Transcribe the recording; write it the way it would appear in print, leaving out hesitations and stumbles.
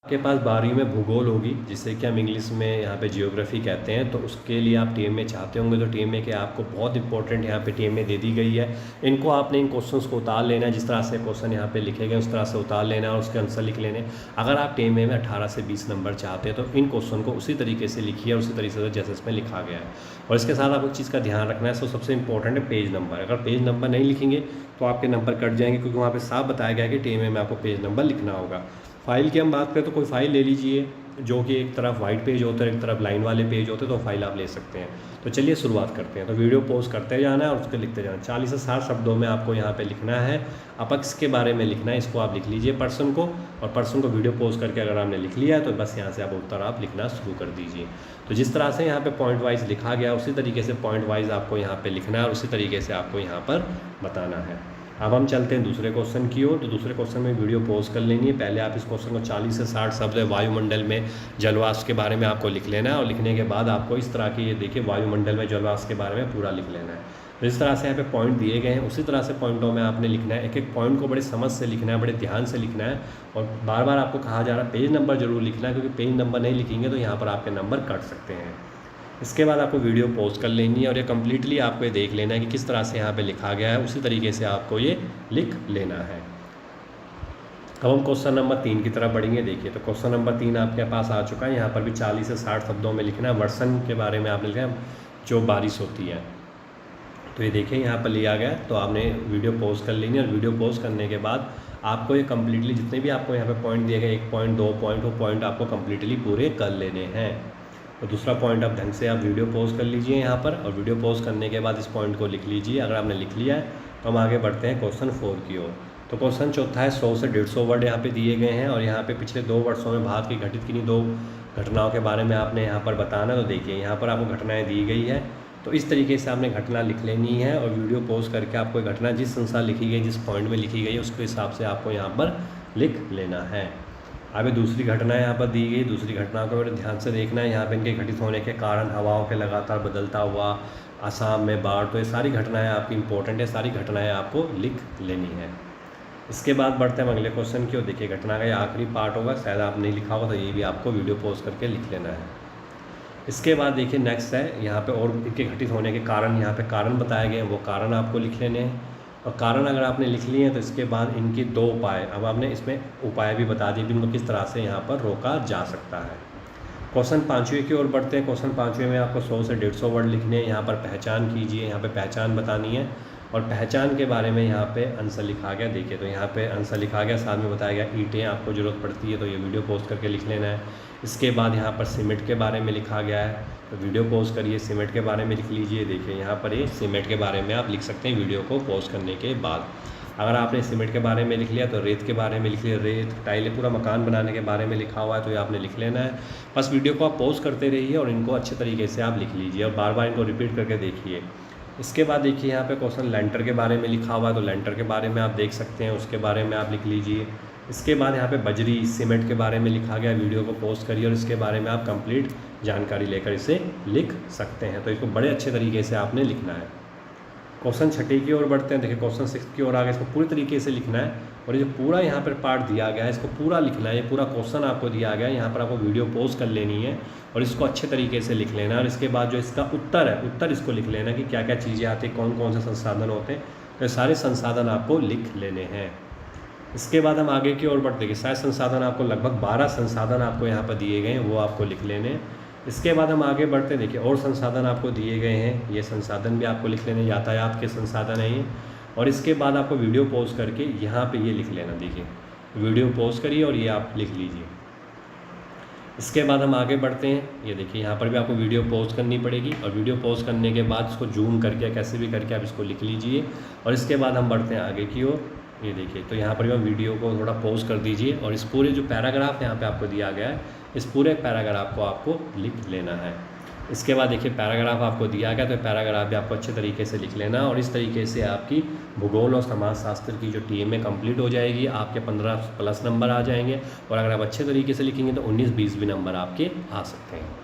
आपके पास 12वीं में भूगोल होगी, जिसे कि हम इंग्लिश में यहाँ पे जियोग्राफी कहते हैं। तो उसके लिए आप टीएमए चाहते होंगे, तो टीएमए के आपको बहुत इंपॉर्टेंट यहाँ पे टीएमए दे दी गई है। इनको आपने इन क्वेश्चंस को उतार लेना है, जिस तरह से क्वेश्चन यहाँ पे लिखे गए उस तरह से उतार लेना है और उसके आंसर लिख लेने। अगर आप टीएमए में 18 से 20 नंबर चाहते हैं तो इन क्वेश्चन को उसी तरीके से लिखिए और उसी तरीके से जैसे इसमें लिखा गया है। और इसके साथ आपको चीज़ का ध्यान रखना है, सबसे इंपॉर्टेंट है पेज नंबर। अगर पेज नंबर नहीं लिखेंगे तो आपके नंबर कट जाएंगे, क्योंकि वहाँ पे साफ बताया गया है कि टीएमए में आपको पेज नंबर लिखना होगा। फाइल की हम बात करें तो कोई फाइल ले लीजिए, जो कि एक तरफ वाइट पेज होता है, एक तरफ लाइन वाले पेज होते हैं, तो फाइल आप ले सकते हैं। तो चलिए शुरुआत करते हैं। तो वीडियो पॉज करते जाना है और उसके लिखते जाना। 40 से 60 शब्दों में आपको यहाँ पे लिखना है। अपक्ष के बारे में लिखना है, इसको आप लिख लीजिए पर्सन को, और पर्सन को वीडियो पॉज करके अगर आपने लिख लिया है तो बस यहाँ से आप उत्तर आप लिखना शुरू कर दीजिए। तो जिस तरह से यहाँ पे पॉइंट वाइज लिखा गया उसी तरीके से पॉइंट वाइज आपको यहाँ पे लिखना है और उसी तरीके से आपको यहाँ पर बताना है। अब हम चलते हैं दूसरे क्वेश्चन की ओर। तो दूसरे क्वेश्चन में वीडियो पॉज कर लेनी है। पहले आप इस क्वेश्चन को 40 से 60 शब्द वायुमंडल में जलवाष्प के बारे में आपको लिख लेना है, और लिखने के बाद आपको इस तरह की ये देखिए वायुमंडल में जलवाष्प के बारे में पूरा लिख लेना है। तो इस तरह से यहाँ पे पॉइंट दिए गए हैं, उसी तरह से पॉइंटों में आपने लिखना है। एक एक पॉइंट को बड़े समझ से लिखना है, बड़े ध्यान से लिखना है, और बार बार आपको कहा जा रहा है पेज नंबर जरूर लिखना है, क्योंकि पेज नंबर नहीं लिखेंगे तो यहाँ पर आपके नंबर कट सकते हैं। इसके बाद आपको वीडियो पॉज कर लेनी है और ये कम्प्लीटली आपको ये देख लेना है कि किस तरह से यहाँ पे लिखा गया है, उसी तरीके से आपको ये लिख लेना है। अब हम क्वेश्चन नंबर 3 की तरफ बढ़ेंगे। देखिए, तो क्वेश्चन नंबर 3 आपके पास आ चुका है। यहाँ पर भी 40 से 60 शब्दों में लिखना है। वर्षण के बारे में आपने लिखा है, जो बारिश होती है। तो ये देखिए यहाँ पर लिया गया, तो आपने वीडियो पॉज कर लेनी है, और वीडियो पॉज करने के बाद आपको ये कम्प्लीटली जितने भी आपको यहाँ पे पॉइंट दिए गए, 1 पॉइंट 2 पॉइंट, वो पॉइंट आपको कम्प्लीटली पूरे कर लेने हैं। तो दूसरा पॉइंट आप ढंग से आप वीडियो पॉज कर लीजिए यहाँ पर, और वीडियो पॉज करने के बाद इस पॉइंट को लिख लीजिए। अगर आपने लिख लिया है तो हम आगे बढ़ते हैं क्वेश्चन 4 की ओर। तो क्वेश्चन चौथा है, 100 से 150 वर्ड यहाँ पे दिए गए हैं, और यहाँ पे पिछले 2 वर्षों में भारत की घटित किन्हीं 2 घटनाओं के बारे में आपने यहाँ पर बताना। तो देखिए यहाँ पर आपको घटनाएँ दी गई है, तो इस तरीके से आपने घटना लिख लेनी है, और वीडियो पॉज करके आपको घटना जिस अनुसार लिखी गई, जिस पॉइंट में लिखी गई उसके हिसाब से आपको यहाँ पर लिख लेना है। अभी दूसरी घटना यहाँ पर दी गई, दूसरी घटना को बड़े ध्यान से देखना है। यहाँ पे इनके घटित होने के कारण, हवाओं के लगातार बदलता हुआ असम में बाढ़, तो ये सारी घटनाएं आपकी इंपॉर्टेंट है, सारी घटनाएं आपको लिख लेनी है। इसके बाद बढ़ते हैं अगले क्वेश्चन की ओर। देखिए घटना का ये आखिरी पार्ट होगा, शायद आप नहीं लिखा होगा, तो ये भी आपको वीडियो पॉज करके लिख लेना है। इसके बाद देखिए नेक्स्ट है यहाँ पे, और इनके घटित होने के कारण, यहाँ पे कारण बताए गए हैं, वो कारण आपको लिख लेने हैं। और कारण अगर आपने लिख लिए हैं तो इसके बाद इनके 2 उपाय, अब आपने इसमें उपाय भी बता दिए कि इनको किस तरह से यहाँ पर रोका जा सकता है। क्वेश्चन 5वें की ओर बढ़ते हैं। क्वेश्चन 5वें में आपको 100 से 150 वर्ड लिखने हैं। यहाँ पर पहचान कीजिए, यहाँ पे पहचान बतानी है, और पहचान के बारे में यहाँ पे आंसर लिखा गया। देखिए, तो यहाँ पे आंसर लिखा गया, साथ में बताया गया ईंटें आपको ज़रूरत पड़ती है, तो ये वीडियो पॉज करके लिख लेना है। इसके बाद यहाँ पर सीमेंट के बारे में लिखा गया है, तो वीडियो पॉज करिए, सीमेंट के बारे में लिख लीजिए। देखिए यहाँ पर ये सीमेंट के बारे में आप लिख सकते हैं वीडियो को पॉज करने के बाद। अगर आपने सीमेंट के बारे में लिख लिया तो रेत के बारे में लिख लिया, रेत टाइलें पूरा मकान बनाने के बारे में लिखा हुआ है, तो ये आपने लिख लेना है। बस वीडियो को आप पॉज करते रहिए और इनको अच्छे तरीके से आप लिख लीजिए, और बार बार इनको रिपीट करके देखिए। इसके बाद देखिए यहाँ पे क्वेश्चन लेंटर के बारे में लिखा हुआ है, तो लेंटर के बारे में आप देख सकते हैं, उसके बारे में आप लिख लीजिए। इसके बाद यहाँ पे बजरी सीमेंट के बारे में लिखा गया, वीडियो को पॉज करिए और इसके बारे में आप कंप्लीट जानकारी लेकर इसे लिख सकते हैं। तो इसको बड़े अच्छे तरीके से आपने लिखना है। क्वेश्चन 6 की ओर बढ़ते हैं। देखिए क्वेश्चन 6 की ओर आगे, इसको पूरी तरीके से लिखना है, और ये जो पूरा यहाँ पर पार्ट दिया गया है इसको पूरा लिखना है। ये पूरा क्वेश्चन आपको दिया गया है, यहाँ पर आपको वीडियो पॉज कर लेनी है और इसको अच्छे तरीके से लिख लेना है। और इसके बाद जो इसका उत्तर है, उत्तर इसको लिख लेना कि क्या क्या चीज़ें आती हैं, कौन कौन से संसाधन होते हैं, तो सारे संसाधन आपको लिख लेने हैं। इसके बाद हम आगे की ओर बढ़ते हैं। शायद संसाधन आपको लगभग 12 संसाधन आपको यहाँ पर दिए गए हैं, वो आपको लिख लेने हैं। इसके बाद हम आगे बढ़ते देखिए, और संसाधन आपको दिए गए हैं, ये संसाधन भी आपको लिख लेने, यातायात के संसाधन हैं ये। और इसके बाद आपको वीडियो पॉज करके यहाँ पे ये लिख लेना। देखिए वीडियो पॉज करिए और ये आप लिख लीजिए। इसके बाद हम आगे बढ़ते हैं। ये देखिए यहाँ पर भी आपको वीडियो पॉज करनी पड़ेगी, और वीडियो पॉज करने के बाद इसको जूम करके कैसे भी करके आप इसको लिख लीजिए। और इसके बाद हम बढ़ते हैं आगे की ओर। ये देखिए, तो यहाँ पर भी हम वीडियो को थोड़ा पॉज कर दीजिए, और इस पूरे जो पैराग्राफ यहाँ पे आपको दिया गया है, इस पूरे पैराग्राफ को आपको लिख लेना है। इसके बाद देखिए पैराग्राफ आपको दिया गया, तो पैराग्राफ भी आपको अच्छे तरीके से लिख लेना, और इस तरीके से आपकी भूगोल और समाजशास्त्र की जो टीएमए कंप्लीट हो जाएगी। आपके 15 प्लस नंबर आ जाएंगे, और अगर आप अच्छे तरीके से लिखेंगे तो 19-20 भी नंबर आपके आ सकते हैं।